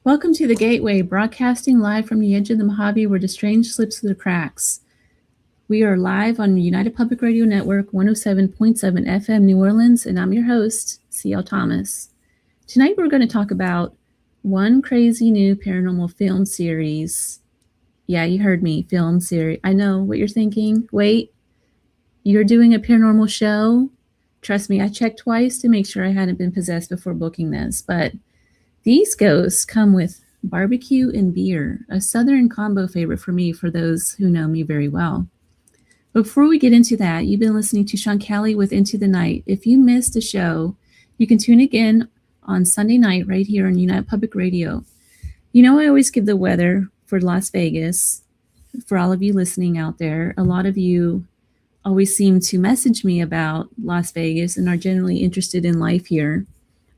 Welcome to the Gateway, broadcasting live from the edge of the Mojave where the strange slips through the cracks. We are live on United Public Radio Network 107.7 FM New Orleans, and I'm your host, C.L. Thomas. Tonight we're going to talk about one crazy new paranormal film series. Yeah, you heard me, film series. I know what you're thinking. Wait, you're doing a paranormal show? Trust me, I checked twice to make sure I hadn't been possessed before booking this, but these ghosts come with barbecue and beer, a Southern combo favorite for me for those who know me very well. But before we get into that, you've been listening to Sean Kelly with Into the Night. If you missed a show, you can tune again on Sunday night right here on United Public Radio. You know, I always give the weather for Las Vegas. For all of you listening out there, a lot of you always seem to message me about Las Vegas and are generally interested in life here.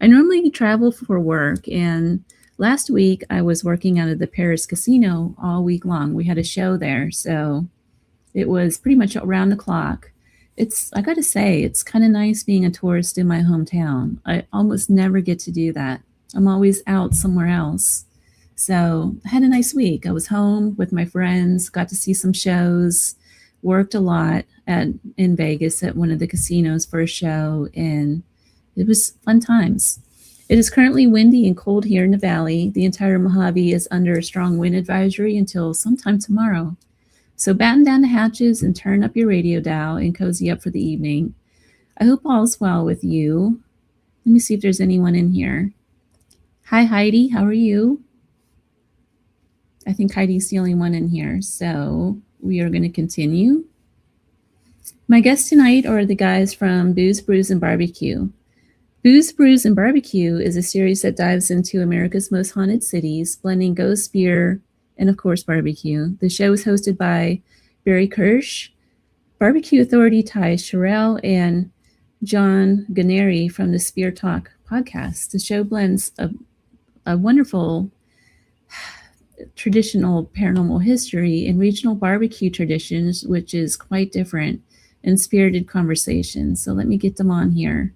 I normally travel for work, and last week I was working out of the Paris casino all week long. We had a show there, so it was pretty much around the clock. I got to say, it's kind of nice being a tourist in my hometown. I almost never get to do that. I'm always out somewhere else. So I had a nice week. I was home with my friends, got to see some shows, worked a lot in Vegas at one of the casinos for a show, and it was fun times. It is currently windy and cold here in the valley. The entire Mojave is under a strong wind advisory until sometime tomorrow. So batten down the hatches and turn up your radio dial and cozy up for the evening. I hope all's well with you. Let me see if there's anyone in here. Hi, Heidi. How are you? I think Heidi's the only one in here. So we are going to continue. My guests tonight are the guys from Booze, Brews and BBQ. Booze, Brews, and BBQ is a series that dives into America's most haunted cities, blending ghost beer and, of course, barbecue. The show is hosted by Barry Kerch, barbecue authority Ty Sherrell, and John Guarnieri from the Spear Talk podcast. The show blends a wonderful traditional paranormal history and regional barbecue traditions, which is quite different, and spirited conversations. So let me get them on here.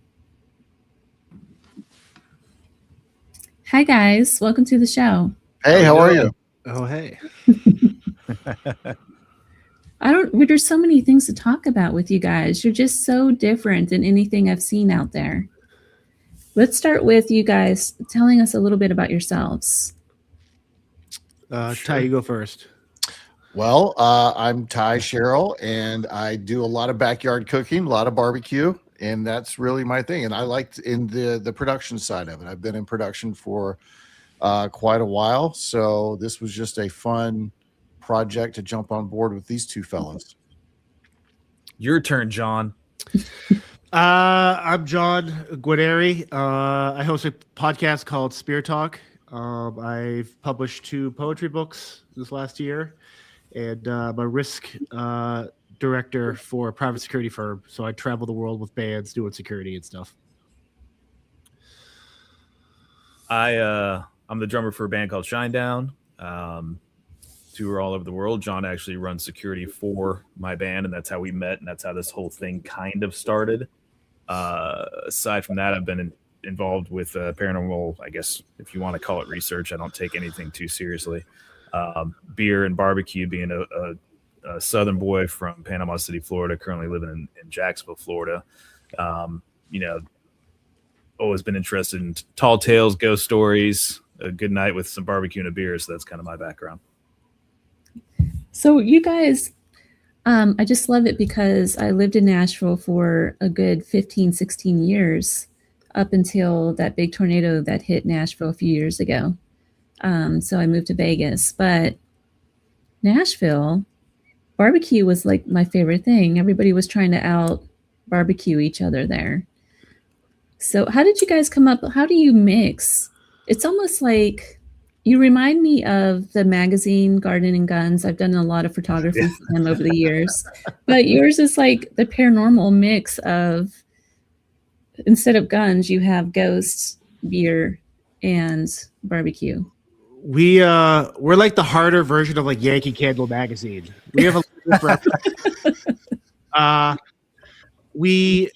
Hi, guys. Welcome to the show. Hey, how are you? Oh, hey. There's so many things to talk about with you guys. You're just so different than anything I've seen out there. Let's start with you guys telling us a little bit about yourselves. Sure. Ty, you go first. Well, I'm Ty Sherrell, and I do a lot of backyard cooking, a lot of barbecue. And that's really my thing. And I liked in the production side of it. I've been in production for quite a while. So this was just a fun project to jump on board with these two fellows. Your turn, John. I'm John Guarnieri. I host a podcast called Spear Talk. I've published 2 poetry books this last year. And I'm a risk director for a private security firm, so I travel the world with bands doing security and stuff. I'm the drummer for a band called Shinedown. Tour all over the world. John actually runs security for my band, and that's how we met, and that's how this whole thing kind of started. Aside from that, I've been involved with paranormal, I guess, if you want to call it research. I don't take anything too seriously. Beer and barbecue, being a Southern boy from Panama City, Florida, currently living in Jacksonville, Florida. Always been interested in tall tales, ghost stories, a good night with some barbecue and a beer. So that's kind of my background. So you guys, I just love it because I lived in Nashville for a good 15, 16 years up until that big tornado that hit Nashville a few years ago. So I moved to Vegas, but Nashville, barbecue was like my favorite thing. Everybody was trying to out barbecue each other there. So how did you guys come up? How do you mix? It's almost like you remind me of the magazine Garden and Guns. I've done a lot of photography for them over the years, but yours is like the paranormal mix of, instead of guns, you have ghosts, beer, and barbecue. We're like the harder version of like Yankee Candle magazine. We have a we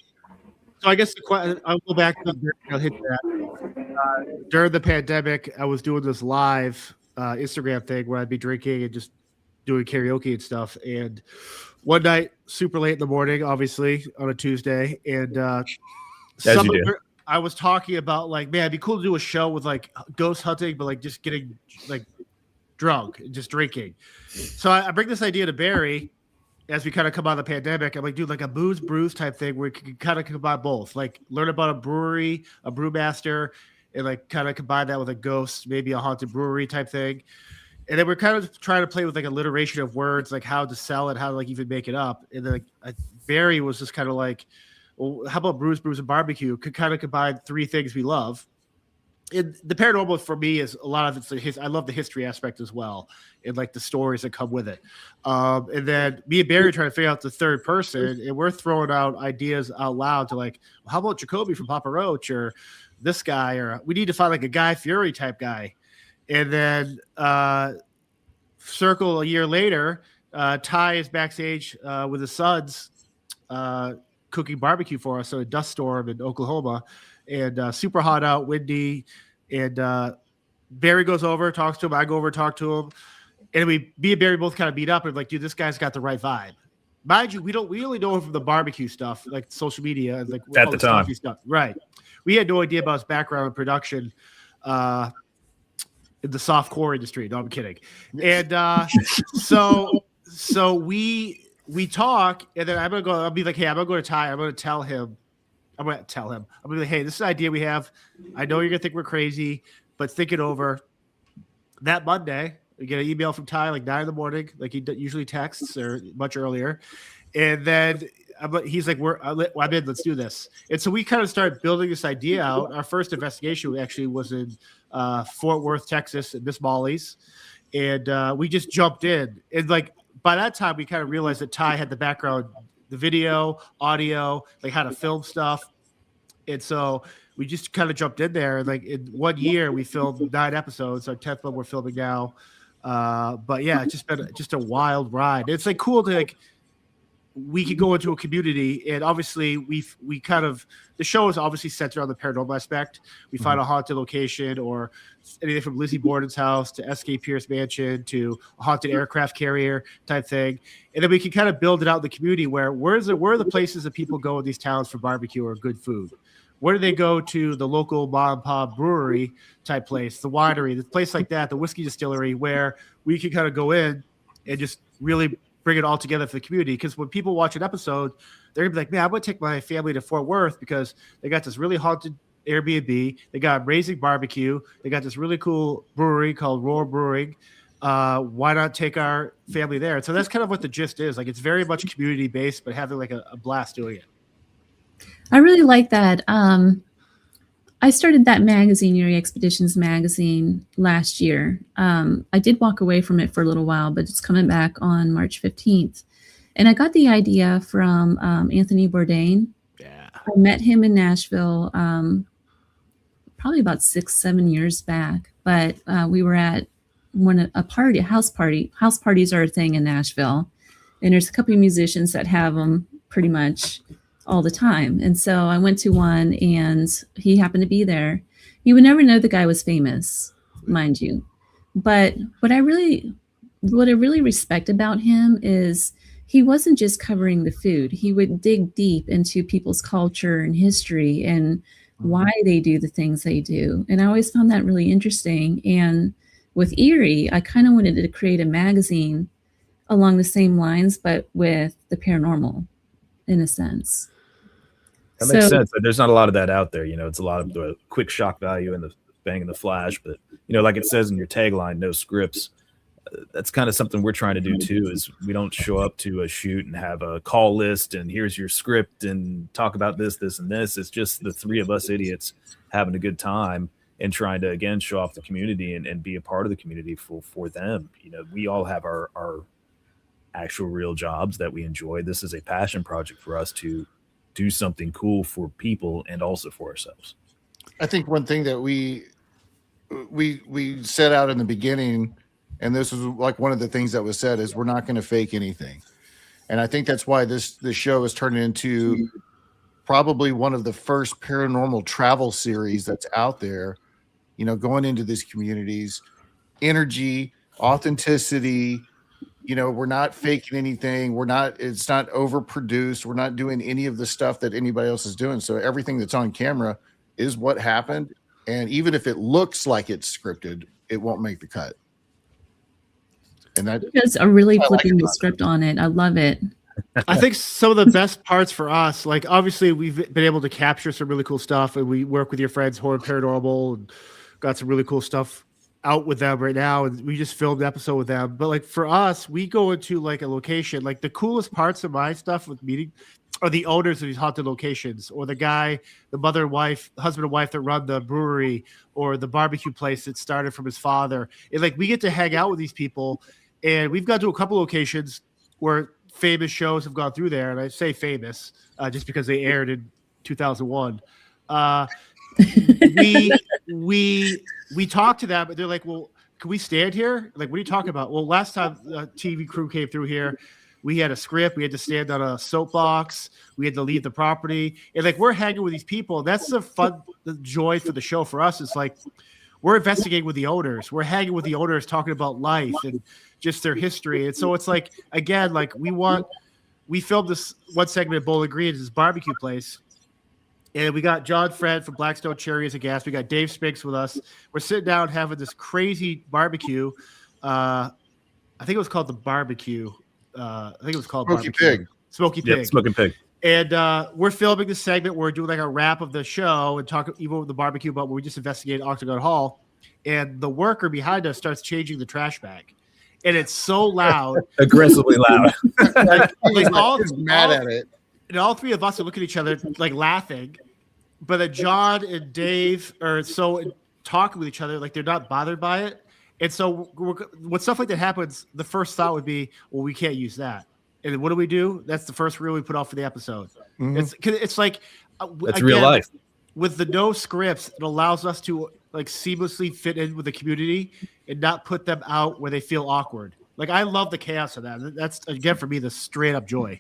So I guess I'll go back to I'll hit that. During the pandemic, I was doing this live Instagram thing where I'd be drinking and just doing karaoke and stuff. And one night, super late in the morning, obviously on a Tuesday, and I was talking about like, man, it'd be cool to do a show with like ghost hunting, but like just getting like drunk and just drinking. So I bring this idea to Barry as we kind of come out of the pandemic. I'm like, dude, like a booze brews type thing where we can kind of combine both, like learn about a brewery, a brewmaster, and like kind of combine that with a ghost, maybe a haunted brewery type thing. And then we're kind of trying to play with like alliteration of words, like how to sell it, how to like even make it up. And then like Barry was just kind of like, well, how about Brews and BBQ? Could kind of combine three things we love. And the paranormal for me is a lot of it's I love the history aspect as well, and like the stories that come with it. And then me and Barry are trying to figure out the third person, and we're throwing out ideas out loud to like, well, how about Jacoby from Papa Roach, or this guy, or we need to find like a Guy Fieri type guy. And then circle a year later, Ty is backstage with his sons cooking barbecue for us. So a dust storm in Oklahoma, and super hot out, windy. And Barry goes over, talks to him. I go over, talk to him. And me and Barry both kind of beat up and like, dude, this guy's got the right vibe. Mind you, we only know him from the barbecue stuff, like social media, and like at the time stuff. Right. We had no idea about his background in production. In the soft core industry. No, I'm kidding. And so we talk, and then I'll be like, hey, I'm gonna go to Ty. I'm gonna tell him. I'm gonna be like, hey, this is an idea we have. I know you're gonna think we're crazy, but think it over. That Monday, we get an email from Ty like 9 a.m, like he usually texts, or much earlier. And then he's like, I'm in, let's do this. And so we kind of started building this idea out. Our first investigation actually was in Fort Worth, Texas, at Miss Molly's. And we just jumped in. And like by that time, we kind of realized that Ty had the background, the video, audio, like how to film stuff. And so we just kind of jumped in there. And like in 1 year, we filmed 9 episodes. Our 10th one we're filming now. But yeah, it's just been just a wild ride. It's like cool to like, we could go into a community, and obviously we kind of, the show is obviously centered on the paranormal aspect. We find a haunted location, or anything from Lizzie Borden's house to S.K. Pierce Mansion to a haunted aircraft carrier type thing. And then we can kind of build it out in the community where are the places that people go in these towns for barbecue or good food? Where do they go to the local mom and pop brewery type place, the winery, the place like that, the whiskey distillery, where we can kind of go in and just really bring it all together for the community? Because when people watch an episode, they're gonna be like, man, I'm gonna take my family to Fort Worth because they got this really haunted Airbnb, they got amazing barbecue, they got this really cool brewery called Roar Brewing. Why not take our family there? So that's kind of what the gist is. Like, it's very much community based, but having like a blast doing it. I really like that. I started that magazine, Eerie Expeditions magazine, last year. I did walk away from it for a little while, but it's coming back on March 15th. And I got the idea from Anthony Bourdain. Yeah. I met him in Nashville probably about 6-7 years back. But we were at a house party. House parties are a thing in Nashville. And there's a couple of musicians that have them pretty much all the time. And so I went to one, and he happened to be there. You would never know the guy was famous, mind you. But what I really respect about him is he wasn't just covering the food. He would dig deep into people's culture and history and why they do the things they do. And I always found that really interesting. And with Eerie, I kind of wanted to create a magazine along the same lines, but with the paranormal, in a sense. That makes sense. There's not a lot of that out there. You know, it's a lot of the quick shock value and the bang and the flash. But, you know, like it says in your tagline, no scripts. That's kind of something we're trying to do too, is we don't show up to a shoot and have a call list and here's your script and talk about this, this, and this. It's just the three of us idiots having a good time and trying to, again, show off the community and be a part of the community for them. You know, we all have our actual real jobs that we enjoy. This is a passion project for us to do something cool for people and also for ourselves. I think one thing that we set out in the beginning, and this was like one of the things that was said, is we're not going to fake anything. And I think that's why this show is turning into probably one of the first paranormal travel series that's out there, you know, going into these communities, energy, authenticity, you know, we're not faking anything. It's not overproduced. We're not doing any of the stuff that anybody else is doing. So everything that's on camera is what happened. And even if it looks like it's scripted, it won't make the cut. And that You guys are really flipping the script on it. I love it. I think some of the best parts for us, like obviously we've been able to capture some really cool stuff, and we work with your friends, Horror Paranormal, and got some really cool stuff out with them right now, and we just filmed an episode with them. But like for us, we go into like a location. Like the coolest parts of my stuff with meeting are the owners of these haunted locations, or the guy, the mother and wife, husband and wife that run the brewery, or the barbecue place that started from his father. And like we get to hang out with these people, and we've gone to a couple locations where famous shows have gone through there, and I say famous just because they aired in 2001. We talked to them, and they're like, well, can we stand here? Like, what are you talking about? Well, last time the TV crew came through here, we had a script. We had to stand on a soapbox. We had to leave the property. And like, we're hanging with these people. That's the joy for the show for us. It's like, we're investigating with the owners. We're hanging with the owners, talking about life and just their history. And so it's like, again, like we filmed this one segment at Bowling Green, this barbecue place. And we got John Fred from Blackstone Cherry as a guest. We got Dave Spinks with us. We're sitting down having this crazy barbecue. I think it was called the barbecue. I think it was called Smoky barbecue. Pig. Smoky Pig. Yep, Smoking Pig. And we're filming the segment. We're doing like a wrap of the show and talk even with the barbecue, but we just investigated Octagon Hall. And the worker behind us starts changing the trash bag. And it's so loud. Aggressively loud. like all, He's mad at it. And all three of us are looking at each other, like laughing. But then John and Dave are so talking with each other, like they're not bothered by it. And so when stuff like that happens, the first thought would be, well, we can't use that. And what do? That's the first reel we put out for the episode. Mm-hmm. It's like That's again, real life. With the no scripts, it allows us to like seamlessly fit in with the community and not put them out where they feel awkward. Like I love the chaos of that. That's again for me the straight up joy.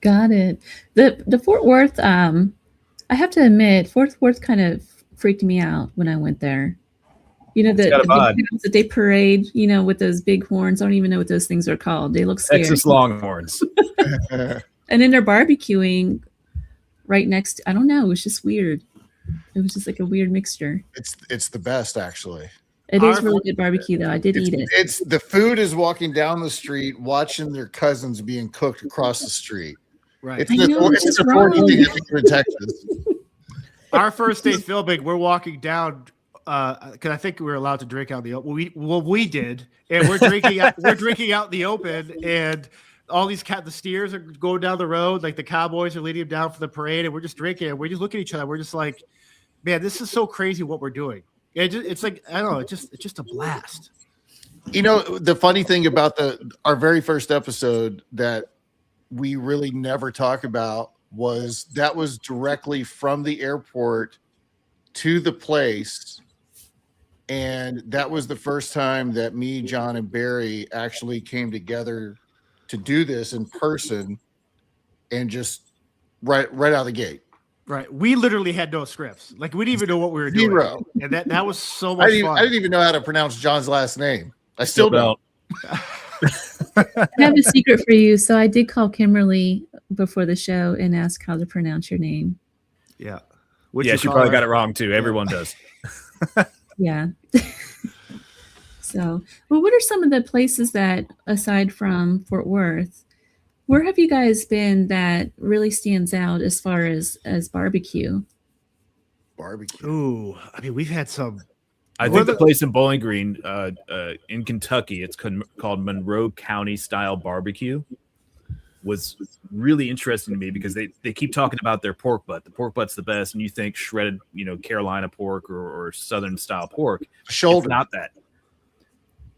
Got it. The Fort Worth, I have to admit, Fort Worth kind of freaked me out when I went there. You know, the big that they parade, you know, with those big horns. I don't even know what those things are called. They look scary. Texas Longhorns. And then they're barbecuing right next. I don't know. It was just weird. It was just like a weird mixture. It's the best, actually. It is really good barbecue, though. I did eat it. It's the food is walking down the street, watching their cousins being cooked across the street. Right. It's the 40 thing you think in Texas. Our first day filming, we're walking down because I think we were allowed to drink out in the open. We did, and we're drinking out in the open, and all these the steers are going down the road, like the cowboys are leading them down for the parade, and we're just drinking, and we just look at each other. We're just like, man, this is so crazy what we're doing. It's like I don't know, it's just a blast. You know, the funny thing about our very first episode that we really never talk about was directly from the airport to the place. And that was the first time that me, John, and Barry actually came together to do this in person and just right out of the gate. Right. We literally had no scripts. Like we didn't even know what we were doing. Zero. And that was so much fun. I didn't even know how to pronounce John's last name. I still don't. I have a secret for you. So I did call Kimberly before the show and ask how to pronounce your name. Yeah. She probably got it wrong too. Everyone does. Yeah. So, well, what are some of the places that, aside from Fort Worth, where have you guys been that really stands out as far as barbecue? Barbecue. Ooh, I mean, we've had some. I think the place in Bowling Green, in Kentucky, it's called Monroe County Style Barbecue, was really interesting to me because they keep talking about their pork butt. The pork butt's the best, and you think shredded, Carolina pork or Southern style pork. Shoulder. It's not that.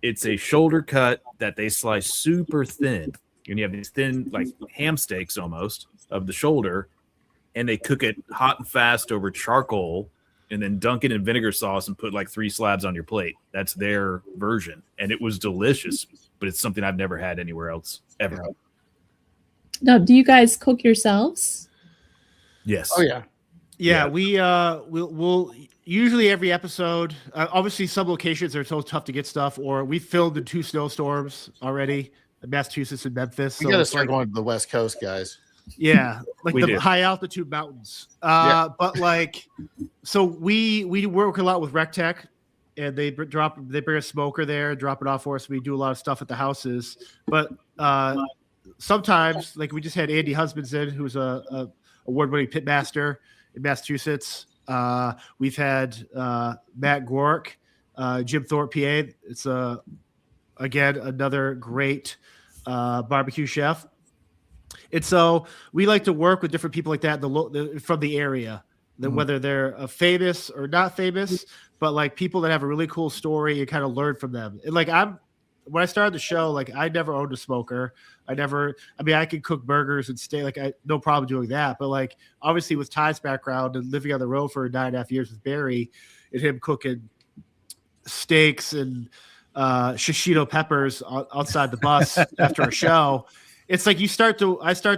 It's a shoulder cut that they slice super thin. And you have these thin, like ham steaks almost of the shoulder, and they cook it hot and fast over charcoal and then dunk it in vinegar sauce and put like 3 slabs on your plate. That's their version. And it was delicious, but it's something I've never had anywhere else ever. Now, do you guys cook yourselves? Yes. Oh yeah. Yeah, we'll usually every episode. Obviously, some locations are so tough to get stuff, or we filmed in 2 snowstorms already, in Massachusetts and Memphis. We So got to it's start like, going to the West Coast, guys. yeah, like We the do. high altitude mountains. Yeah. But like, so we work a lot with RecTech, and they bring a smoker there, drop it off for us. We do a lot of stuff at the houses, but sometimes, like we just had Andy Husbandson, who's a award-winning pitmaster in Massachusetts. We've had Matt Gork, Jim Thorpe, PA. It's again another great barbecue chef. And so we like to work with different people like that from the area, whether they're famous or not famous, but like people that have a really cool story and kind of learn from them. And like when I started the show, like I never owned a smoker. I could cook burgers and stay, like no problem doing that. But like obviously with Ty's background and living on the road for 9.5 years with Barry and him cooking steaks and shishito peppers outside the bus after a show, it's like I start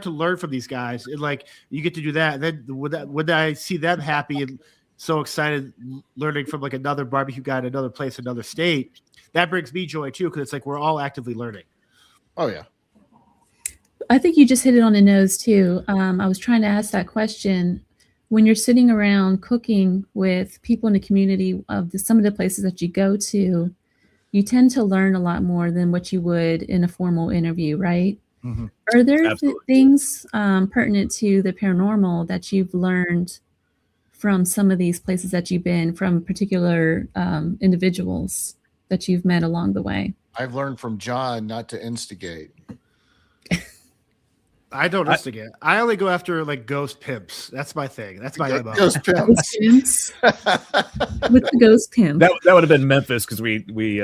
to learn from these guys, and like you get to do that. And then when I see them happy and so excited learning from like another barbecue guy in another place, another state, that brings me joy too, because it's like we're all actively learning. Oh yeah. I think you just hit it on the nose too. I was trying to ask that question. When you're sitting around cooking with people in the community of some of the places that you go to, you tend to learn a lot more than what you would in a formal interview, right? Mm-hmm. Are there Absolutely. things pertinent to the paranormal that you've learned from some of these places that you've been, from particular individuals that you've met along the way? I've learned from John not to instigate. I don't instigate. I only go after like ghost pimps. That's my thing. That's my MO. Ghost pimps. Ghost pimps? With the ghost pimp. That would have been Memphis because we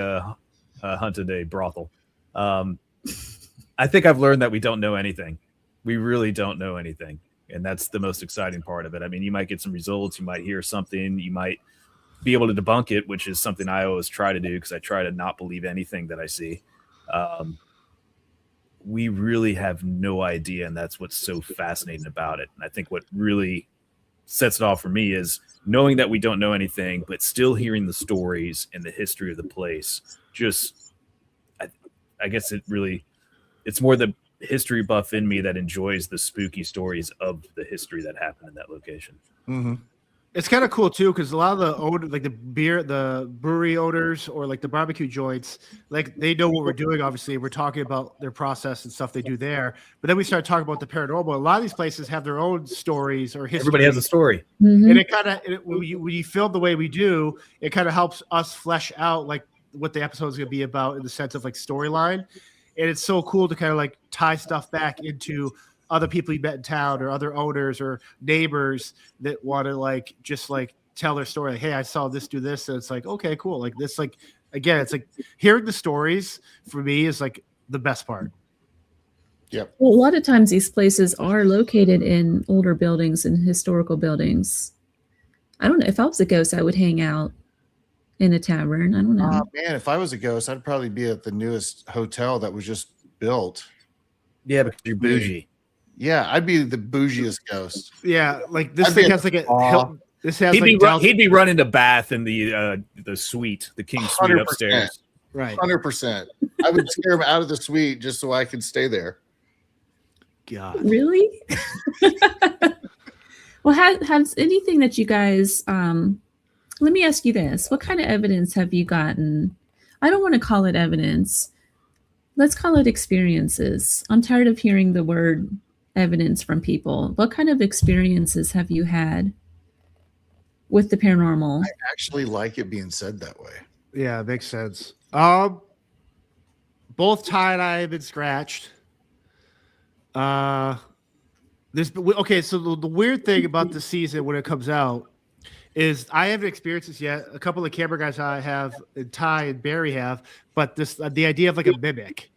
hunted a brothel. I think I've learned that we don't know anything. We really don't know anything. And that's the most exciting part of it. I mean, you might get some results. You might hear something. You might be able to debunk it, which is something I always try to do because I try to not believe anything that I see. We really have no idea, and that's what's so fascinating about it. And I think what really sets it off for me is knowing that we don't know anything, but still hearing the stories and the history of the place. Just, I guess it's more the history buff in me that enjoys the spooky stories of the history that happened in that location. Mm-hmm. It's kind of cool too, because a lot of the owner, like the brewery owners or like the barbecue joints, like they know what we're doing. Obviously, we're talking about their process and stuff they do there. But then we start talking about the paranormal. A lot of these places have their own stories or history. Everybody has a story. Mhm. And it kind of when you film the way we do, it kind of helps us flesh out like what the episode is going to be about in the sense of like storyline. And it's so cool to kind of like tie stuff back into other people you met in town or other owners or neighbors that want to like just like tell their story. Like, hey, I saw this do this. And it's like, okay, cool. Like this, like, again, it's like hearing the stories for me is like the best part. Yep. Well, a lot of times these places are located in older buildings and historical buildings. I don't know. If I was a ghost, I would hang out in a tavern. I don't know. Man, if I was a ghost, I'd probably be at the newest hotel that was just built. Yeah, because you're bougie. Yeah, I'd be the bougiest ghost. Yeah, like this I'd thing be has like a Hilton. this has He'd like be running to Bath in the suite, the King suite 100%. upstairs. right. 100%. I would scare him out of the suite just so I could stay there. God. Really? Well, has anything that you guys, let me ask you this. What kind of evidence have you gotten? I don't want to call it evidence. Let's call it experiences. I'm tired of hearing the word evidence from people. What kind of experiences have you had with the paranormal? I actually like it being said that way. Yeah, it makes sense. Both Ty and I have been scratched. Okay, so the weird thing about the season when it comes out is I haven't experienced this yet. A couple of camera guys I have, and Ty and Barry have, but the idea of like a mimic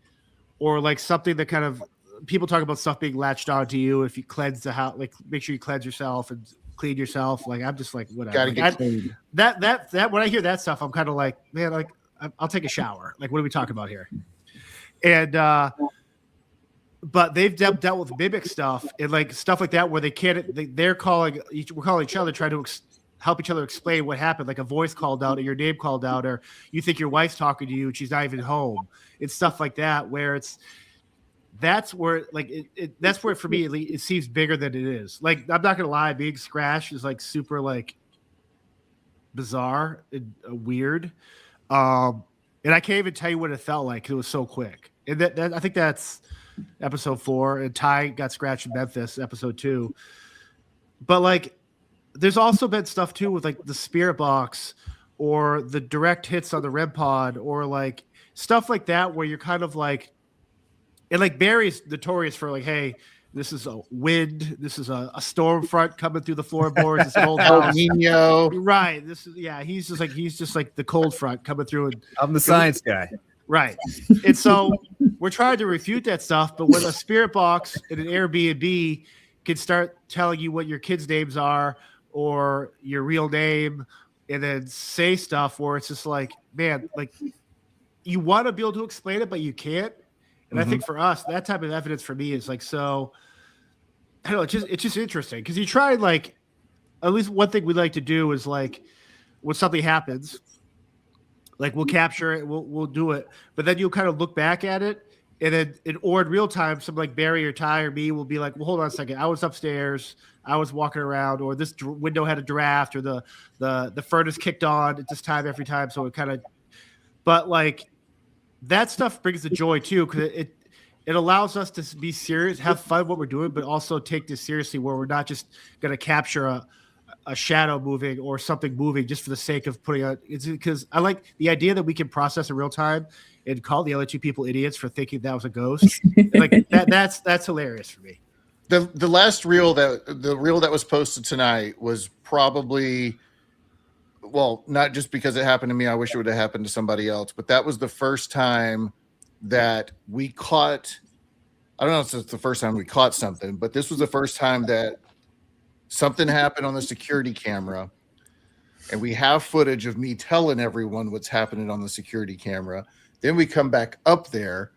or like something that kind of people talk about stuff being latched onto you if you cleanse the house, like make sure you cleanse yourself and clean yourself. Like I'm just like whatever. Gotta get Like, clean. that when I hear that stuff, I'm kind of like, man, like I'll take a shower. Like what are we talking about here? And but they've dealt with mimic stuff and like stuff like that where they can't. We're calling each other, trying to help each other explain what happened. Like a voice called out, or your name called out, or you think your wife's talking to you and she's not even home. It's stuff like that where that's where for me it seems bigger than it is. Like I'm not gonna lie, being scratched is like super like bizarre and weird. And I can't even tell you what it felt like. It was so quick. And that I think that's episode 4. And Ty got scratched in Memphis, episode 2. But like, there's also been stuff too with like the spirit box or the direct hits on the REM pod or like stuff like that where you're kind of like, and like Barry's notorious for like, hey, this is a wind. This is a storm front coming through the floorboards. It's an old house. Nino. Right. He's just like the cold front coming through. And I'm the science guy. Right. And so we're trying to refute that stuff. But when a spirit box in an Airbnb can start telling you what your kids' names are or your real name and then say stuff where it's just like, man, like you want to be able to explain it, but you can't. And I think for us, that type of evidence for me is like, so I don't know, it's just interesting because you try like, at least one thing we like to do is like when something happens, like we'll capture it, we'll do it, but then you'll kind of look back at it and then in real time, some like Barry or Ty or me will be like, well, hold on a second. I was upstairs. I was walking around, or this window had a draft, or the furnace kicked on at this time every time. So it kind of, but like that stuff brings the joy too, because it allows us to be serious, have fun what we're doing, but also take this seriously, where we're not just going to capture a shadow moving or something moving just for the sake of putting out. It's because I like the idea that we can process in real time and call the other two people idiots for thinking that was a ghost. Like that's hilarious for me. The last reel that was posted tonight was probably, well, not just because it happened to me. I wish it would have happened to somebody else, but that was the first time that we caught, I don't know if it's the first time we caught something, but this was the first time that something happened on the security camera. And we have footage of me telling everyone what's happening on the security camera. Then we come back up there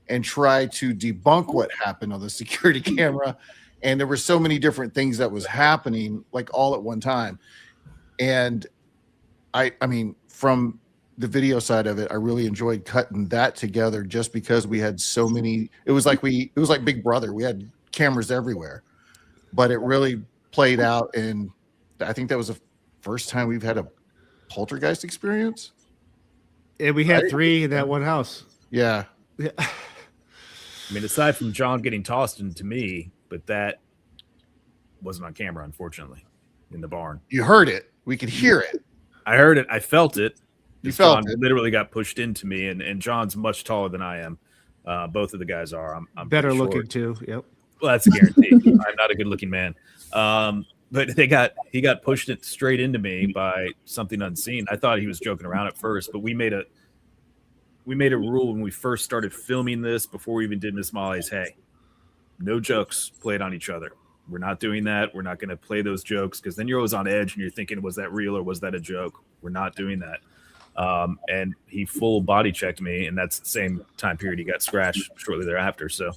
and try to debunk what happened on the security camera. And there were so many different things that was happening like all at one time. And I mean, from the video side of it, I really enjoyed cutting that together just because we had so many. It was like Big Brother. We had cameras everywhere, but it really played out. And I think that was the first time we've had a poltergeist experience. And we had 3 in that one house. Yeah. I mean, aside from John getting tossed into me, but that wasn't on camera, unfortunately, in the barn. You heard it. We could hear it. I heard it. I felt it. You felt John it. Literally got pushed into me, and John's much taller than I am. Both of the guys are. I'm better looking too. Yep. Well, that's a guarantee. I'm not a good looking man. But he got pushed it straight into me by something unseen. I thought he was joking around at first, but we made a rule when we first started filming this, before we even did Miss Molly's. Hey, no jokes played on each other. We're not doing that. We're not going to play those jokes, because then you're always on edge and you're thinking, was that real or was that a joke? We're not doing that. And he full body checked me, and that's the same time period he got scratched shortly thereafter. So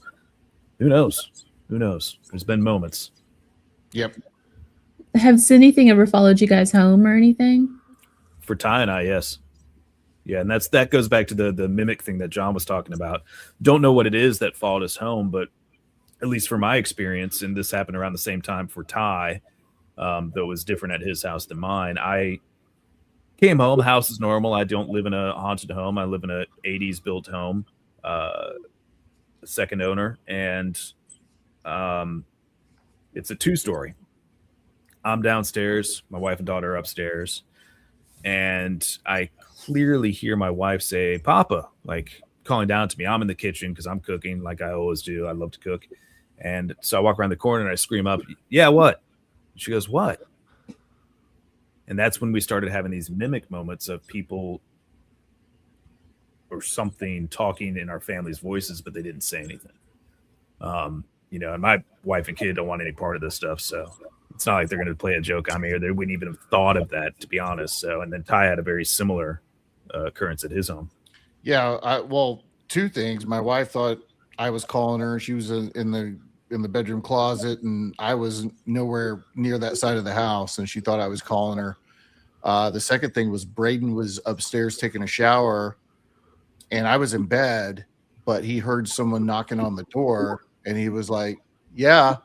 who knows? Who knows? There's been moments. Yep. Has anything ever followed you guys home or anything? For Ty and I, yes. Yeah, and that goes back to the mimic thing that John was talking about. Don't know what it is that followed us home, but at least for my experience, and this happened around the same time for Ty, though it was different at his house than mine. I came home, house is normal. I don't live in a haunted home. I live in a 80s built home, second owner, and it's a 2-story. I'm downstairs, my wife and daughter are upstairs, and I clearly hear my wife say, "Papa," like calling down to me. I'm in the kitchen because I'm cooking like I always do. I love to cook. And so I walk around the corner and I scream up, "Yeah, what?" She goes, "What?" And that's when we started having these mimic moments of people or something talking in our family's voices, but they didn't say anything. And my wife and kid don't want any part of this stuff. So it's not like they're going to play a joke on me, or they wouldn't even have thought of that, to be honest. So, and then Ty had a very similar occurrence at his home. Yeah. Well, 2 things. My wife thought I was calling her. She was in the bedroom closet, and I was nowhere near that side of the house, and she thought I was calling her. The second thing was Braden was upstairs taking a shower, and I was in bed, but he heard someone knocking on the door, and he was like, yeah.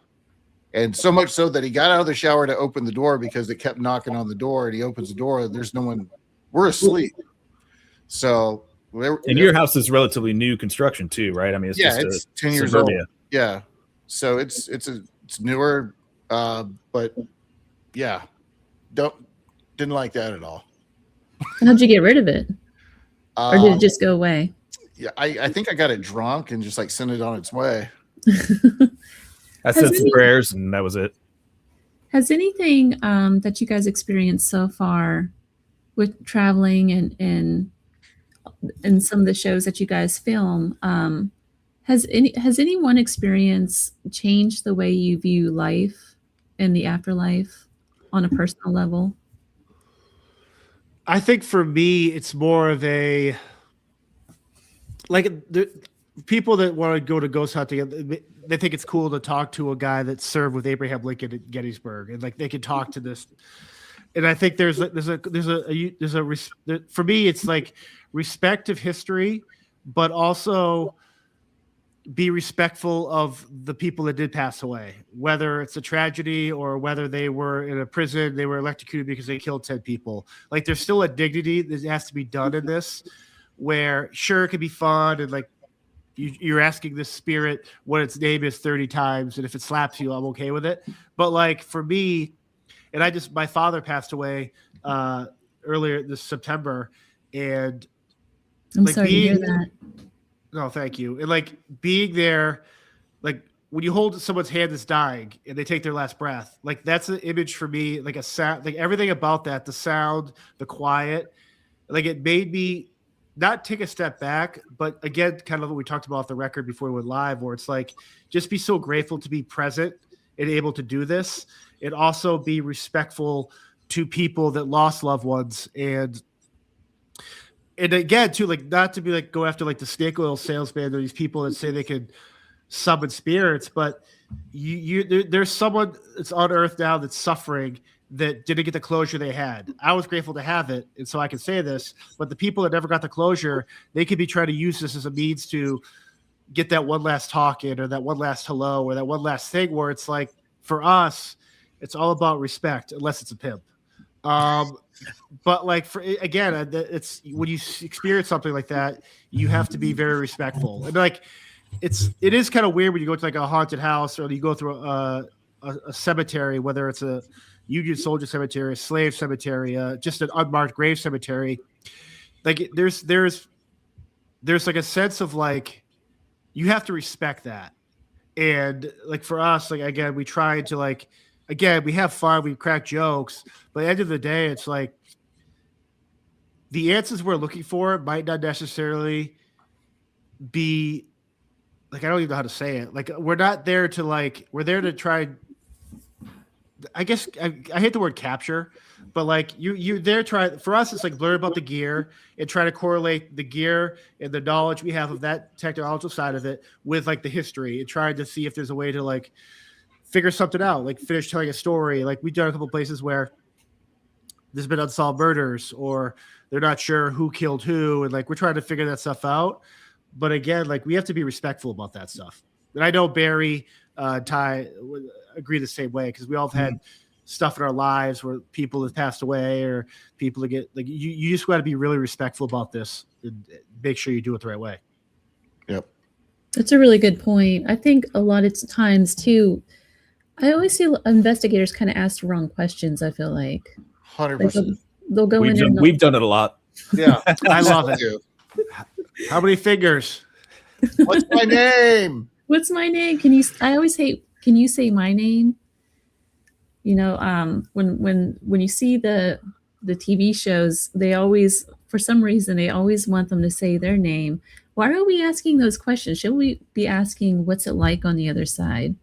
And so much so that he got out of the shower to open the door because it kept knocking on the door, and he opens the door. There's no one. We're asleep. So, and your house is relatively new construction too, right? I mean, it's 10 years old. Yeah. So it's newer, but yeah, didn't like that at all. How'd you get rid of it? Or did it just go away? Yeah, I think I got it drunk and just like sent it on its way. I said some prayers and that was it. Has anything that you guys experienced so far with traveling and some of the shows that you guys film, has any one experience changed the way you view life and the afterlife on a personal level? I think for me, it's more of a the people that want to go to ghost hunting, they think it's cool to talk to a guy that served with Abraham Lincoln at Gettysburg, and like they can talk to this. And I think there's a for me, it's like respect of history, but also be respectful of the people that did pass away, whether it's a tragedy or whether they were in a prison, they were electrocuted because they killed 10 people. Like there's still a dignity that has to be done in this, where sure, it can be fun. And like you're asking this spirit what its name is 30 times. And if it slaps you, I'm okay with it. But like for me, and my father passed away earlier this September, and I'm sorry to hear that. No, thank you. And like being there, like when you hold someone's hand that's dying and they take their last breath, like that's an image for me, like a sound, like everything about that, the sound, the quiet, like it made me not take a step back, but again, kind of what we talked about off the record before we went live, where it's like, just be so grateful to be present and able to do this. And also be respectful to people that lost loved ones. And again, too, like not to be like go after like the snake oil salesman or these people that say they can summon spirits, but there's someone that's on earth now that's suffering that didn't get the closure they had. I was grateful to have it, and so I can say this, but the people that never got the closure, they could be trying to use this as a means to get that one last talk in, or that one last hello, or that one last thing, where it's like, for us, it's all about respect, unless it's a pimp. But like it's when you experience something like that, you have to be very respectful. And like it is kind of weird when you go to like a haunted house, or you go through a cemetery, whether it's a Union soldier cemetery, a slave cemetery, just an unmarked grave cemetery. Like there's like a sense of like you have to respect that. And like for us, like again, we try to like, again, we have fun, we crack jokes, but at the end of the day, it's like the answers we're looking for might not necessarily be like, I don't even know how to say it. Like, we're not there to like, we're there to try. I guess I hate the word capture, but like you're there for us, it's like learn about the gear and try to correlate the gear and the knowledge we have of that technological side of it with like the history, and trying to see if there's a way to like figure something out, like finish telling a story. Like we've done a couple places where there's been unsolved murders, or they're not sure who killed who, and like we're trying to figure that stuff out. But again, like we have to be respectful about that stuff. And I know Barry, Ty agree the same way, because we all have had stuff in our lives where people have passed away, or people that get like you just got to be really respectful about this and make sure you do it the right way. Yep. That's a really good point. I think a lot of times too, I always see investigators kind of ask the wrong questions. I feel like 100%. They'll go we've done it a lot. Yeah. I love it. How many fingers? What's my name? What's my name? I always say, can you say my name? You know, when you see the TV shows, they always, for some reason, they always want them to say their name. Why are we asking those questions? Should we be asking, what's it like on the other side?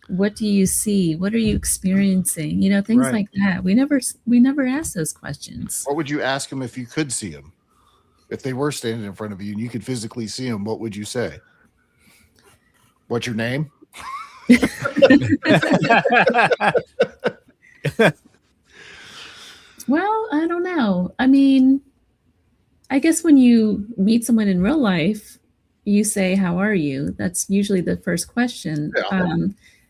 What do you see? What are you experiencing? You know, things right. like that. We never ask those questions. What would you ask them if you could see them? If they were standing in front of you and you could physically see them, what would you say? What's your name? Well, I don't know. I mean, I guess when you meet someone in real life, you say, "How are you?" That's usually the first question. Yeah.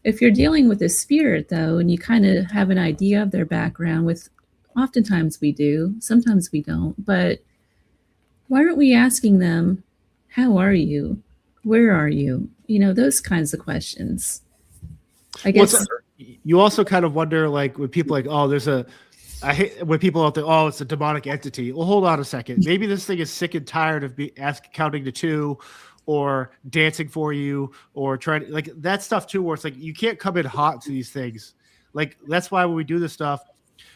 If you're dealing with a spirit, though, and you kind of have an idea of their background, with oftentimes we do, sometimes we don't, but why aren't we asking them, "How are you? Where are you?" You know, those kinds of questions. I guess. You also kind of wonder, like, when people I hate when people out there, oh, it's a demonic entity. Well, hold on a second. Maybe this thing is sick and tired of counting to 2 or dancing for you or trying to, like, that stuff too, where it's like, you can't come in hot to these things. Like, that's why when we do this stuff,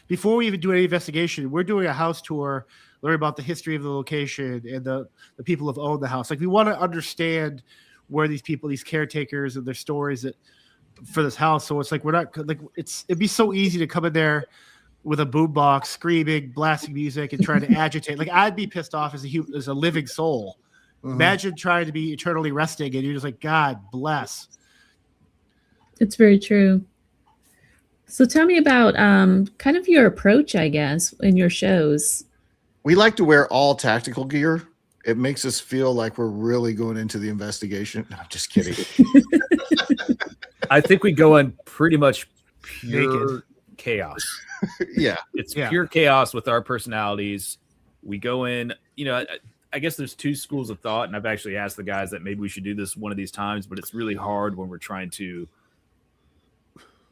before we even do any investigation, we're doing a house tour, learn about the history of the location and the people who have owned the house. Like, we want to understand where these people, these caretakers and their stories for this house. So it's like, we're not like, it'd be so easy to come in there with a boombox, screaming, blasting music, and trying to agitate. Like, I'd be pissed off as a living soul. Mm-hmm. Imagine trying to be eternally resting, and you're just like, God bless. It's very true. So tell me about kind of your approach, I guess, in your shows. We like to wear all tactical gear. It makes us feel like we're really going into the investigation. No, I'm just kidding. I think we go in pretty much pure chaos. Yeah. It's pure chaos with our personalities. We go in, you know, I guess there's 2 schools of thought, and I've actually asked the guys that maybe we should do this one of these times, but it's really hard when we're trying to,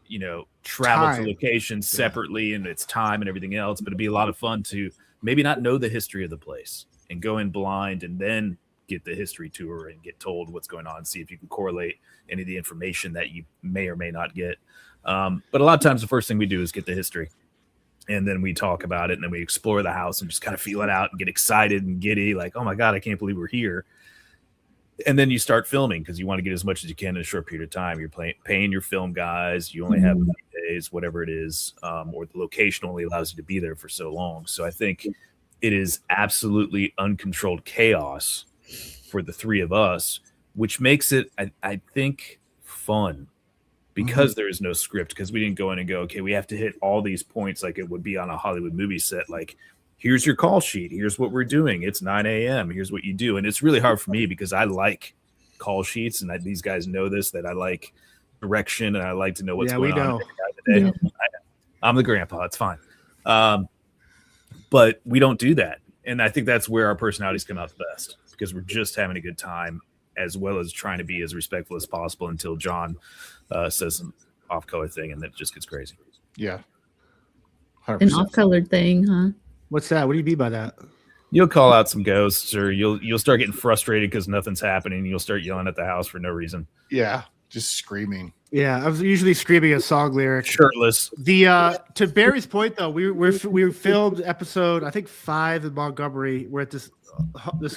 you know, travel to locations separately, and it's time and everything else. But it'd be a lot of fun to maybe not know the history of the place and go in blind and then get the history tour and get told what's going on, see if you can correlate any of the information that you may or may not get. But a lot of times the first thing we do is get the history, and then we talk about it, and then we explore the house and just kind of feel it out and get excited and giddy, like, oh my God, I can't believe we're here. And then you start filming because you want to get as much as you can in a short period of time. You're paying your film guys. You only have a few days, whatever it is, or the location only allows you to be there for so long. So I think it is absolutely uncontrolled chaos for the 3 of us, which makes it, I think, fun. Because there is no script, because we didn't go in and go, okay, we have to hit all these points like it would be on a Hollywood movie set. Like, here's your call sheet. Here's what we're doing. It's 9 a.m. Here's what you do. And it's really hard for me because I like call sheets, and these guys know this, that I like direction and I like to know what's going on. Yeah. I'm the grandpa. It's fine. But we don't do that. And I think that's where our personalities come out the best, because we're just having a good time, as well as trying to be as respectful as possible until John says some off-color thing, and that just gets crazy. Yeah. 100%. An off-colored thing, huh? What's that? What do you mean by that? You'll call out some ghosts, or you'll start getting frustrated because nothing's happening. You'll start yelling at the house for no reason. Yeah, just screaming. Yeah, I was usually screaming a song lyric. Shirtless. To Barry's point, though, we filmed episode, I think 5 in Montgomery. We're at this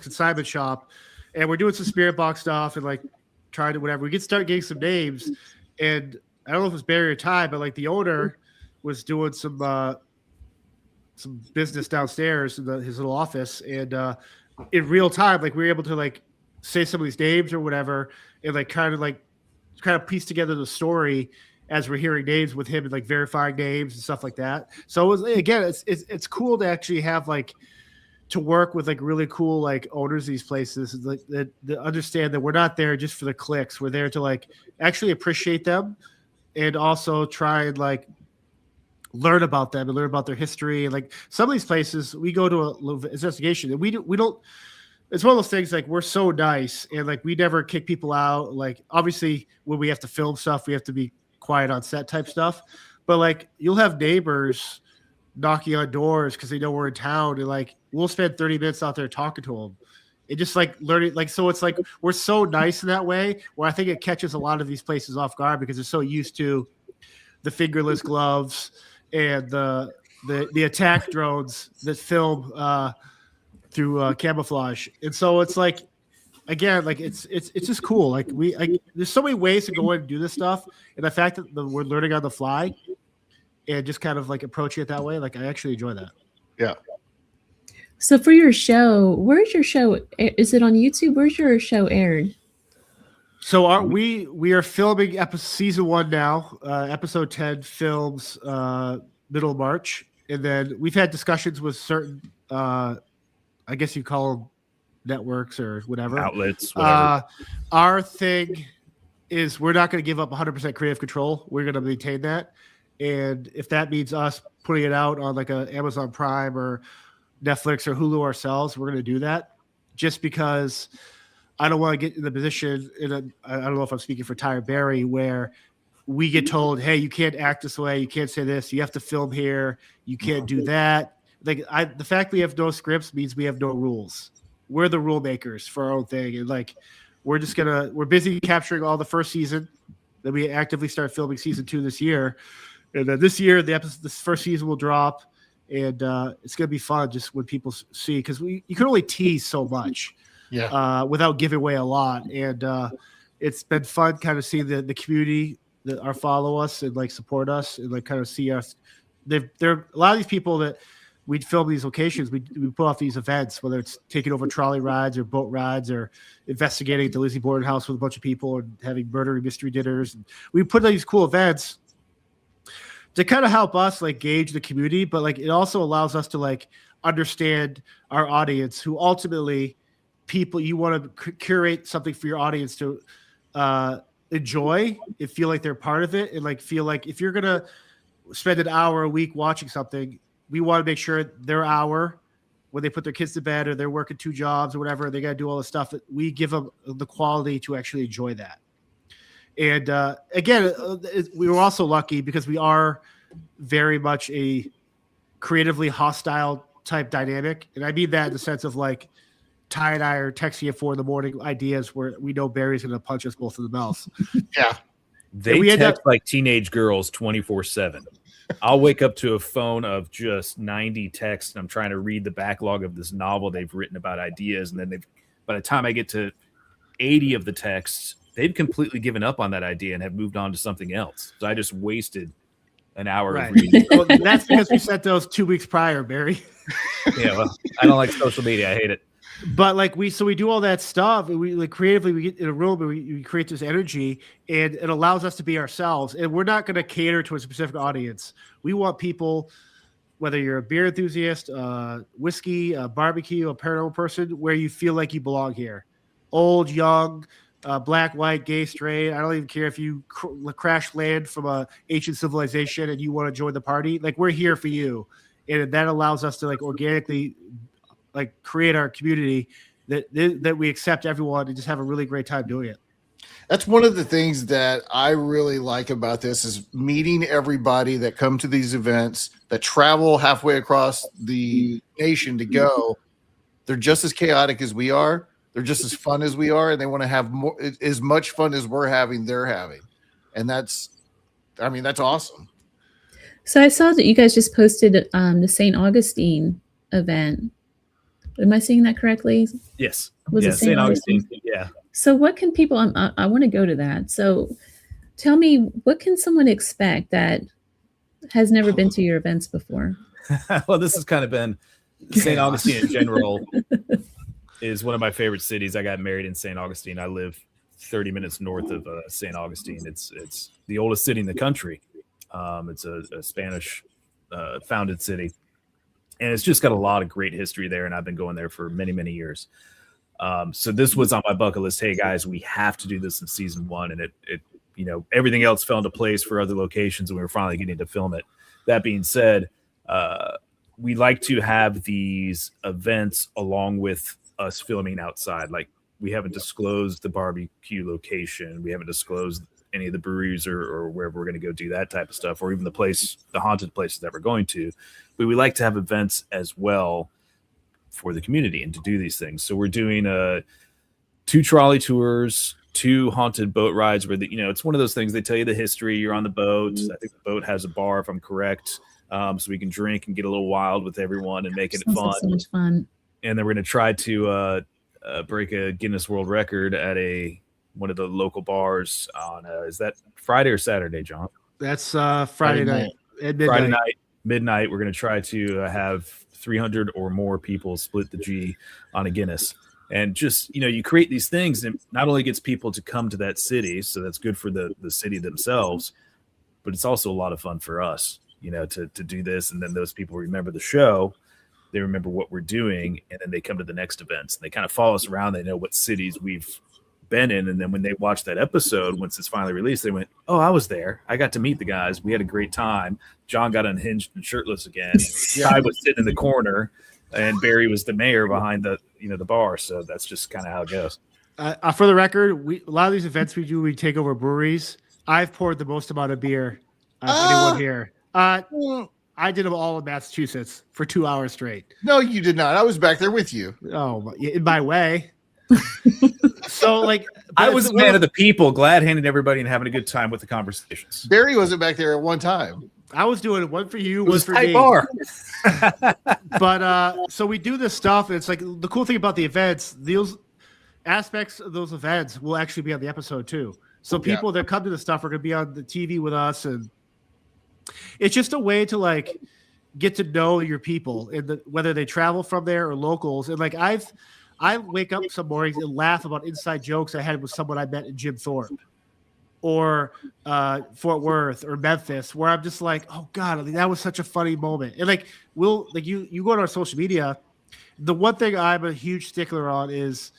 consignment shop, and we're doing some spirit box stuff and like trying to whatever. We start getting some names, and I don't know if it was Barry or Ty, but like the owner was doing some business downstairs in his little office, and in real time, like we were able to like say some of these names or whatever, and like kind of piece together the story as we're hearing names with him and like verifying names and stuff like that. So it's cool to actually have like to work with like really cool like owners of these places, like that understand that we're not there just for the clicks. We're there to like actually appreciate them, and also try and like learn about them and learn about their history. And like some of these places, we go to a investigation and we don't. It's one of those things like we're so nice and like we never kick people out. Like obviously when we have to film stuff, we have to be quiet on set type stuff. But like you'll have neighbors knocking on doors because they know we're in town, and like we'll spend 30 minutes out there talking to them. It just like learning, like, so it's like we're so nice in that way, where I think it catches a lot of these places off guard because they're so used to the fingerless gloves and the attack drones that film through camouflage. And so it's like, again, like it's just cool. Like there's so many ways to go in and do this stuff, and the fact that we're learning on the fly and just kind of like approaching it that way, like I actually enjoy that. Yeah. So for your show, where's your show? Is it on YouTube? Where's your show aired? So we are filming season 1 now. Episode 10 films middle of March, and then we've had discussions with certain, I guess you call them networks or whatever, outlets, whatever. Our thing is we're not going to give up 100% creative control. We're going to maintain that, and if that means us putting it out on like a Amazon Prime or Netflix or Hulu ourselves, we're going to do that. Just because I don't want to get in the position, I don't know if I'm speaking for Ty or Barry, where we get told, hey, you can't act this way, you can't say this, you have to film here, you can't do that. Like the fact we have no scripts means we have no rules. We're the rule makers for our own thing. And like we're busy capturing all the first season. Then we actively start filming season 2 this year. And then this year, this first season will drop. And it's going to be fun just when people see, because you can only tease so much without giving away a lot. And it's been fun kind of seeing the community that follow us and like support us and like kind of see us. There are a lot of these people that we'd film these locations. We put off these events, whether it's taking over trolley rides or boat rides or investigating at the Lizzie Borden house with a bunch of people and having murder and mystery dinners. And we put on these cool events to kind of help us like gauge the community, but like it also allows us to like understand our audience, who ultimately people you want to curate something for your audience to enjoy and feel like they're part of it, and like feel like if you're gonna spend an hour a week watching something, we want to make sure their hour when they put their kids to bed or they're working 2 jobs or whatever, they got to do all the stuff, that we give them the quality to actually enjoy that. And again, we were also lucky because we are very much a creatively hostile type dynamic. And I mean that in the sense of like Ty and I are texting at 4 a.m. ideas where we know Barry's going to punch us both in the mouth. Yeah. They text like teenage girls 24/7. I'll wake up to a phone of just 90 texts, and I'm trying to read the backlog of this novel they've written about ideas. And then by the time I get to 80 of the texts, they've completely given up on that idea and have moved on to something else. So I just wasted an hour of reading. Well, that's because we sent those 2 weeks prior, Barry. Yeah, well, I don't like social media. I hate it. But like we do all that stuff, and we like creatively we get in a room and we create this energy, and it allows us to be ourselves. And we're not going to cater to a specific audience. We want people, whether you're a beer enthusiast, whiskey, barbecue, a paranormal person, where you feel like you belong here. Old, young, black, white, gay, straight. I don't even care if you crash land from a ancient civilization and you want to join the party. Like, we're here for you, and that allows us to like organically like create our community that we accept everyone and just have a really great time doing it. That's one of the things that I really like about this is meeting everybody that come to these events, that travel halfway across the nation to go. They're just as chaotic as we are. They're just as fun as we are. And they want to have more, as much fun as we're having, they're having. And that's awesome. So I saw that you guys just posted the St. Augustine event. Am I saying that correctly? Yes. Was it St. Augustine? Yeah. So what can people, I want to go to that. So tell me, what can someone expect that has never been to your events before? Well, this has kind of been St. Augustine in general is one of my favorite cities. I got married in St. Augustine. I live 30 minutes north of St. Augustine. It's the oldest city in the country. It's a Spanish founded city. And it's just got a lot of great history there, and I've been going there for many, many years. So this was on my bucket list. Hey, guys, we have to do this in season 1. And it everything else fell into place for other locations, and we were finally getting to film it. That being said, we like to have these events along with us filming outside. Like, we haven't disclosed the barbecue location. We haven't disclosed any of the breweries or wherever we're going to go do that type of stuff, or even the haunted places that we're going to. But we like to have events as well for the community and to do these things. So we're doing 2 trolley tours, 2 haunted boat rides where it's one of those things. They tell you the history. You're on the boat. I think the boat has a bar, if I'm correct. So we can drink and get a little wild with everyone and make it fun. Like so much fun. And then we're going to try to break a Guinness World Record at one of the local bars on is that Friday or Saturday, John? That's Friday night. At midnight. Friday night, midnight. We're going to try to have 300 or more people split the G on a Guinness. And just, you create these things, and not only gets people to come to that city, so that's good for the city themselves, but it's also a lot of fun for us, to do this. And then those people remember the show, they remember what we're doing, and then they come to the next events. They kind of follow us around. They know what cities we've been in. And then when they watch that episode, once it's finally released, they went, oh, I was there. I got to meet the guys. We had a great time. John got unhinged and shirtless again. Ty was sitting in the corner, and Barry was the mayor behind the bar. So that's just kind of how it goes. For the record, a lot of these events we do, we take over breweries. I've poured the most amount of beer of anyone here. I did them all in Massachusetts for 2 hours straight. No, you did not. I was back there with you. Oh, in my way. So, I was a man of the people, glad handing everybody and having a good time with the conversations. Barry wasn't back there at one time. I was doing one for you, one for me. Bar. But so we do this stuff, and it's like the cool thing about the events, those aspects of those events will actually be on the episode too. So people that come to the stuff are going to be on the TV with us, and it's just a way to get to know your people, and whether they travel from there or locals. And I wake up some mornings and laugh about inside jokes I had with someone I met in Jim Thorpe or Fort Worth or Memphis, where I'm just like, oh God, that was such a funny moment. And you go on our social media. The one thing I'm a huge stickler on is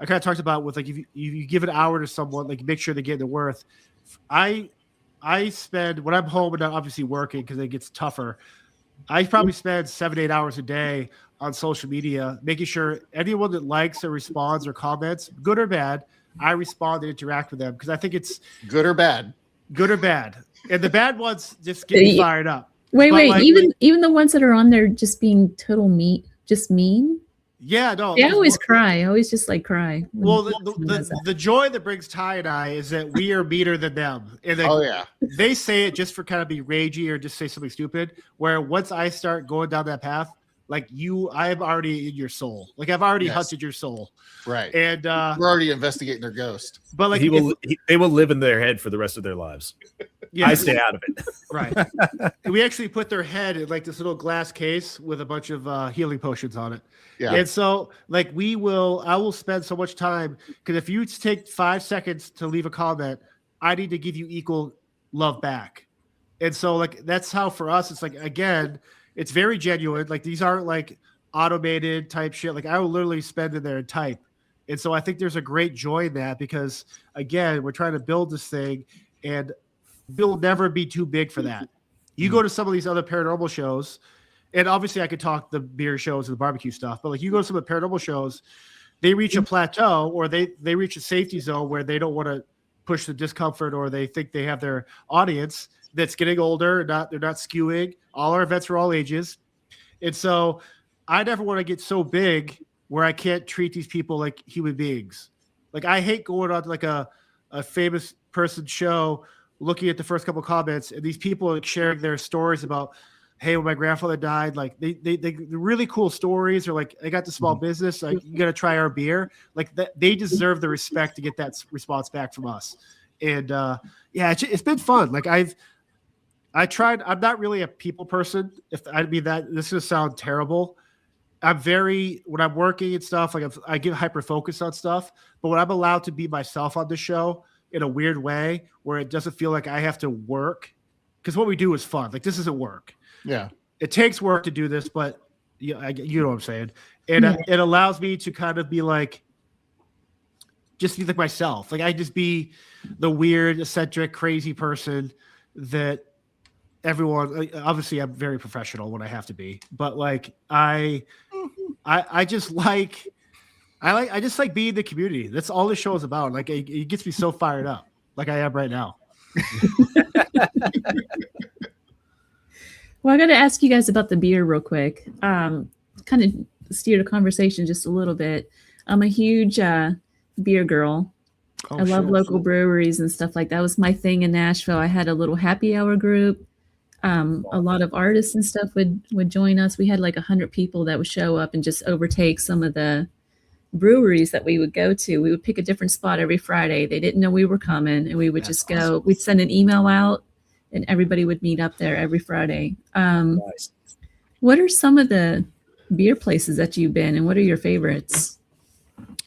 I kind of talked about with if you give an hour to someone, make sure they get their worth. I spend, when I'm home and not obviously working because it gets tougher, I probably spend 7-8 hours a day on social media, making sure anyone that likes or responds or comments, good or bad, I respond and interact with them because I think it's good or bad. And the bad ones just get me fired up. Wait, even the ones that are on there just being total mean. Yeah, no. They always cry. I always just cry. Well, the joy that brings Ty and I is that we are meaner than them. And they say it just for kind of be ragey or just say something stupid. Where once I start going down that path, I'm already in your soul. I've already hunted your soul. Right. And we're already investigating their ghost. But they will live in their head for the rest of their lives. Yeah, I stay out of it. Right. And we actually put their head in this little glass case with a bunch of healing potions on it. Yeah. And so I will spend so much time, because if you take 5 seconds to leave a comment, I need to give you equal love back. And so that's how for us, it's again, it's very genuine. These aren't automated type shit. I will literally spend in there and type. And so I think there's a great joy in that because again, we're trying to build this thing and we'll never be too big for that. You go to some of these other paranormal shows, and obviously I could talk the beer shows and the barbecue stuff, but you go to some of the paranormal shows, they reach a plateau or they reach a safety zone where they don't want to push the discomfort, or they think they have their audience that's getting older. They're not skewing. All our events are all ages. And so I never want to get so big where I can't treat these people like human beings. I hate going on to a famous person show, looking at the first couple of comments, and these people are sharing their stories about, hey, when my grandfather died, they really cool stories, or I got the small business, you got to try our beer. They deserve the respect to get that response back from us. And it's been fun. I tried. I'm not really a people person. If I mean that, this is gonna sound terrible. I'm when I'm working and stuff, I get hyper focused on stuff. But when I'm allowed to be myself on the show in a weird way, where it doesn't feel like I have to work, because what we do is fun. This isn't work. Yeah, it takes work to do this, but you know what I'm saying. And it allows me to kind of be just be myself. I just be the weird, eccentric, crazy person that everyone. Obviously, I'm very professional when I have to be, but I just I just like being in the community. That's all this show is about. It gets me so fired up, like I am right now. Well, I got to ask you guys about the beer real quick. Kind of steer the conversation just a little bit. I'm a huge beer girl. I love local breweries and stuff like that. Was my thing in Nashville. I had a little happy hour group. A lot of artists and stuff would join us. We had 100 people that would show up and just overtake some of the breweries that we would go to. We would pick a different spot every Friday. They didn't know we were coming, and we would just go. Awesome. We'd send an email out, and everybody would meet up there every Friday. Nice. What are some of the beer places that you've been, and what are your favorites?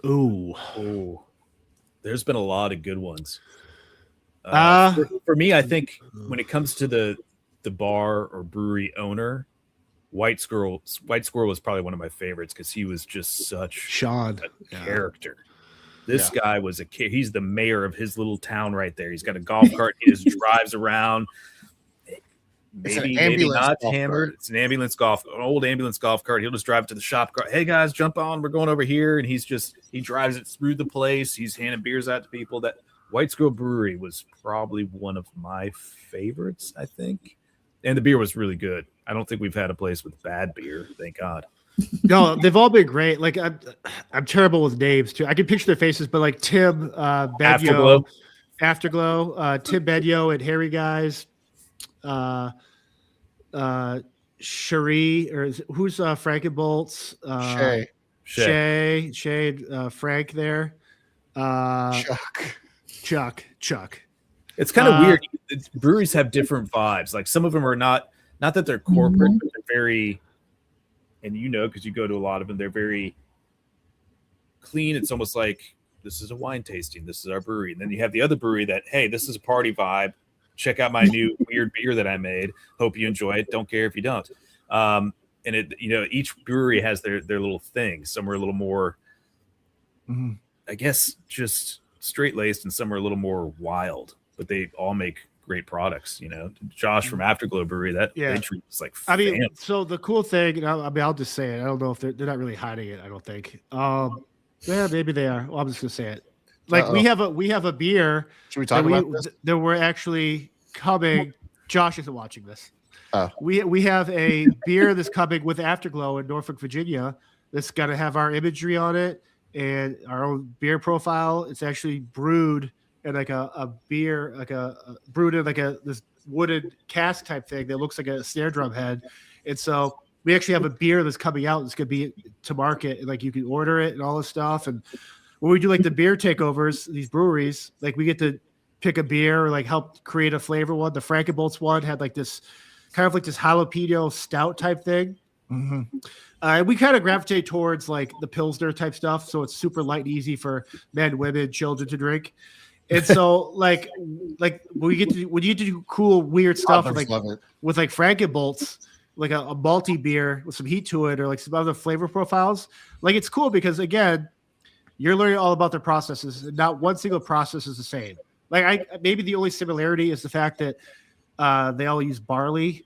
Ooh. There's been a lot of good ones. For me, I think when it comes to the bar or brewery owner, White Squirrel was probably one of my favorites because he was just such a character. This guy was he's the mayor of his little town right there. He's got a golf cart. He just drives around. Maybe not hammered. It's an old ambulance golf cart. He'll just drive to the shop. Hey guys, jump on. We're going over here. And he drives it through the place. He's handing beers out to people. That White Squirrel Brewery was probably one of my favorites, I think. And the beer was really good. I don't think we've had a place with bad beer. Thank God. No, they've all been great. Like I'm terrible with names too. I can picture their faces, but like Tim Bedyo, Afterglow, Tim Bedyo at Harry Guys, Cherie, or who's Frankenbolts? Shay, Frank there. Chuck. It's kind of weird. Breweries have different vibes. Like some of them are not that they're corporate, but they're very, and because you go to a lot of them, they're very clean. It's almost like this is a wine tasting. This is our brewery. And then you have the other brewery that, hey, this is a party vibe. Check out my new weird beer that I made. Hope you enjoy it. Don't care if you don't. And each brewery has their little thing. Some are a little more, I guess, just straight laced, and some are a little more wild. But they all make great products. Josh from Afterglow Brewery, that entry is like. I mean, so the cool thing, I'll just say it. I don't know if they're not really hiding it. I don't think. Yeah, maybe they are. Well, I'm just gonna say it. Like we have a beer. Should we talk about this? That we're actually coming. Josh isn't watching this. We have a beer that's coming with Afterglow in Norfolk, Virginia. That's got to have our imagery on it and our own beer profile. It's actually brewed in like a beer, brewed in like this wooden cask type thing that looks like a snare drum head. And so we actually have a beer that's coming out. It's going to be to market. And like you can order it and all this stuff. And when we do like the beer takeovers, these breweries, like we get to pick a beer or like help create a flavor one. The Frankenbolts one had like this kind of like this jalapeno stout type thing. We kind of gravitate towards like the Pilsner type stuff. So it's super light and easy for men, women, children to drink. And so like when you get to do cool, weird stuff with like Frankenbolts, like a malty beer with some heat to it or like some other flavor profiles, like it's cool because again, you're learning all about their processes. Not one single process is the same. Like maybe the only similarity is the fact that they all use barley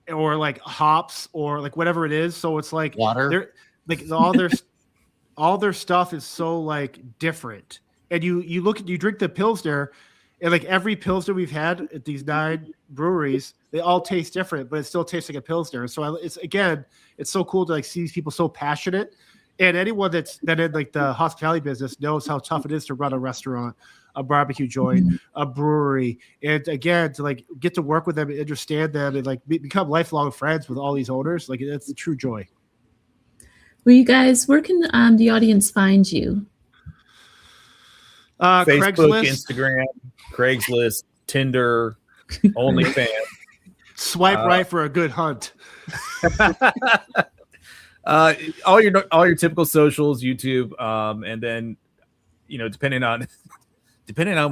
or like hops or like whatever it is. So it's like water. They're like all their stuff is so like different. And you drink the Pilsner, and like every Pilsner we've had at these 9 breweries, they all taste different, but it still tastes like a Pilsner. So it's so cool to like see these people so passionate. And anyone that's been in like the hospitality business knows how tough it is to run a restaurant, a barbecue joint, a brewery. And again, to like get to work with them and understand them and like become lifelong friends with all these owners, like it's a true joy. Well, you guys, where can the audience find you? Facebook, Craigslist. Instagram, Craigslist, Tinder, OnlyFans. Swipe right for a good hunt. All your typical socials, YouTube, and then depending on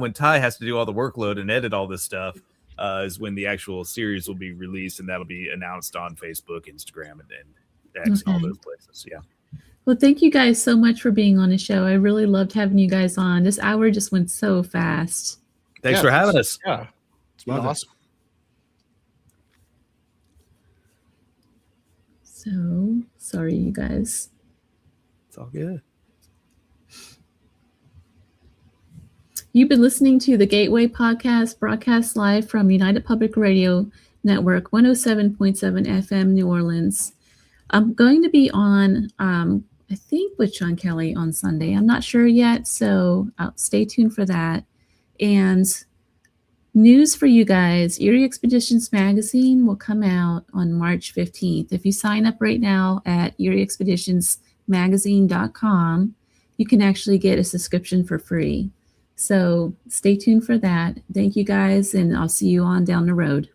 when Ty has to do all the workload and edit all this stuff, is when the actual series will be released, and that'll be announced on Facebook, Instagram, and X, and all those places. Yeah. Well, thank you guys so much for being on the show. I really loved having you guys on. This hour just went so fast. Thanks for having us. Yeah, it's been awesome. So sorry, you guys. It's all good. You've been listening to the Gateway Podcast, broadcast live from United Public Radio Network, 107.7 FM, New Orleans. I'm going to be on, I think, with Sean Kelly on Sunday. I'm not sure yet, so stay tuned for that. And news for you guys, Eerie Expeditions magazine will come out on March 15th. If you sign up right now at eerieexpeditionsmagazine.com, you can actually get a subscription for free. So stay tuned for that. Thank you guys, and I'll see you on down the road.